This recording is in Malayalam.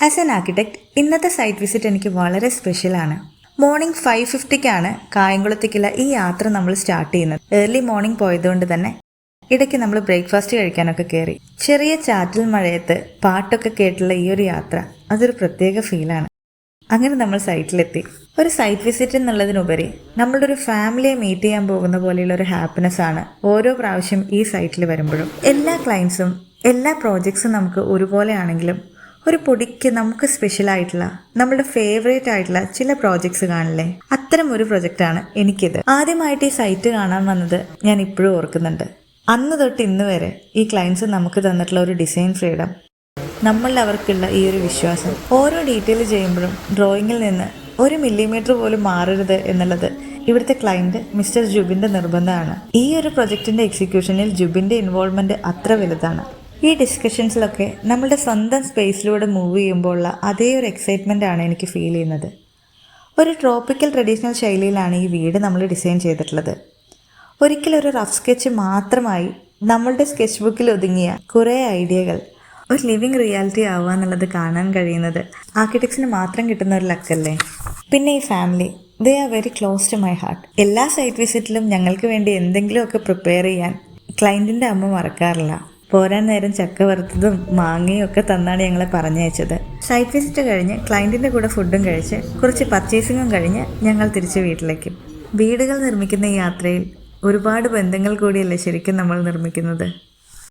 ആസ് എൻ ആർക്കിടെക്ട് ഇന്നത്തെ സൈറ്റ് വിസിറ്റ് എനിക്ക് വളരെ സ്പെഷ്യലാണ്. മോർണിംഗ് 5:50 കായംകുളത്തേക്കുള്ള ഈ യാത്ര നമ്മൾ സ്റ്റാർട്ട് ചെയ്യുന്നത്. ഏർലി മോർണിംഗ് പോയതുകൊണ്ട് തന്നെ ഇടയ്ക്ക് നമ്മൾ ബ്രേക്ക്ഫാസ്റ്റ് കഴിക്കാനൊക്കെ കയറി. ചെറിയ ചാറ്റൽ മഴയത്ത് പാട്ടൊക്കെ കേട്ടുള്ള ഈ ഒരു യാത്ര അതൊരു പ്രത്യേക ഫീലാണ്. അങ്ങനെ നമ്മൾ സൈറ്റിലെത്തി. ഒരു സൈറ്റ് വിസിറ്റ് എന്നുള്ളതിനുപരി നമ്മളുടെ ഒരു ഫാമിലിയെ മീറ്റ് ചെയ്യാൻ പോകുന്ന പോലെയുള്ള ഒരു ഹാപ്പിനെസ് ആണ് ഓരോ പ്രാവശ്യം ഈ സൈറ്റിൽ വരുമ്പോഴും. എല്ലാ ക്ലയൻസും എല്ലാ പ്രോജക്ട്സും നമുക്ക് ഒരുപോലെ ആണെങ്കിലും ഒരു പൊടിക്ക് നമുക്ക് സ്പെഷ്യലായിട്ടുള്ള നമ്മുടെ ഫേവറേറ്റ് ആയിട്ടുള്ള ചില പ്രോജക്ട്സ് കാണില്ലേ, അത്തരം ഒരു പ്രൊജക്റ്റാണ് എനിക്കിത്. ആദ്യമായിട്ട് ഈ സൈറ്റ് കാണാൻ വന്നത് ഞാൻ ഇപ്പോഴും ഓർക്കുന്നുണ്ട്. അന്ന് തൊട്ട് ഇന്ന് വരെ ഈ ക്ലയൻസ് നമുക്ക് തന്നിട്ടുള്ള ഒരു ഡിസൈൻ ഫ്രീഡം, നമ്മളിൽ അവർക്കുള്ള ഈ ഒരു വിശ്വാസം, ഓരോ ഡീറ്റെയിൽ ചെയ്യുമ്പോഴും ഡ്രോയിങ്ങിൽ നിന്ന് 1 മില്ലിമീറ്റർ പോലും മാറരുത് എന്നുള്ളത് ഇവിടുത്തെ ക്ലയൻറ്റ് മിസ്റ്റർ ജുബിൻ്റെ നിർബന്ധമാണ്. ഈ ഒരു പ്രൊജക്റ്റിൻ്റെ എക്സിക്യൂഷനിൽ ജുബിൻ്റെ ഇൻവോൾവ്മെൻറ്റ് അത്ര വലുതാണ്. ഈ ഡിസ്കഷൻസിലൊക്കെ നമ്മളുടെ സ്വന്തം സ്പേസിലൂടെ മൂവ് ചെയ്യുമ്പോൾ ഉള്ള അതേ ഒരു എക്സൈറ്റ്മെൻ്റ് ആണ് എനിക്ക് ഫീൽ ചെയ്യുന്നത്. ഒരു ട്രോപ്പിക്കൽ ട്രഡീഷണൽ ശൈലിയിലാണ് ഈ വീട് നമ്മൾ ഡിസൈൻ ചെയ്തിട്ടുള്ളത്. ഒരിക്കലും ഒരു റഫ് സ്കെച്ച് മാത്രമായി നമ്മളുടെ സ്കെച്ച് ബുക്കിൽ ഒതുങ്ങിയ കുറേ ഐഡിയകൾ ഒരു ലിവിങ് റിയാലിറ്റി ആവുക എന്നുള്ളത് കാണാൻ കഴിയുന്നത് ആർക്കിടെക്ട്സിന് മാത്രം കിട്ടുന്ന ഒരു ലക്കല്ലേ. പിന്നെ ഈ family, they are very close to my heart. എല്ലാ സൈറ്റ് വിസിറ്റിലും ഞങ്ങൾക്ക് വേണ്ടി എന്തെങ്കിലുമൊക്കെ പ്രിപ്പയർ ചെയ്യാൻ ക്ലയൻറ്റിൻ്റെ അമ്മ മറക്കാറില്ല. പോരാൻ നേരം ചക്ക വറുത്തതും മാങ്ങയും ഒക്കെ തന്നാണ് ഞങ്ങളെ പറഞ്ഞയച്ചത്. സൈറ്റ് വിസിറ്റ് കഴിഞ്ഞ് ക്ലയൻറ്റിൻ്റെ കൂടെ ഫുഡും കഴിച്ച് കുറച്ച് പർച്ചേസിങ്ങും കഴിഞ്ഞ് ഞങ്ങൾ തിരിച്ച് വീട്ടിലേക്കും. വീടുകൾ നിർമ്മിക്കുന്ന ഈ യാത്രയിൽ ഒരുപാട് ബന്ധങ്ങൾ കൂടിയല്ലേ ശരിക്കും നമ്മൾ നിർമ്മിക്കുന്നത്.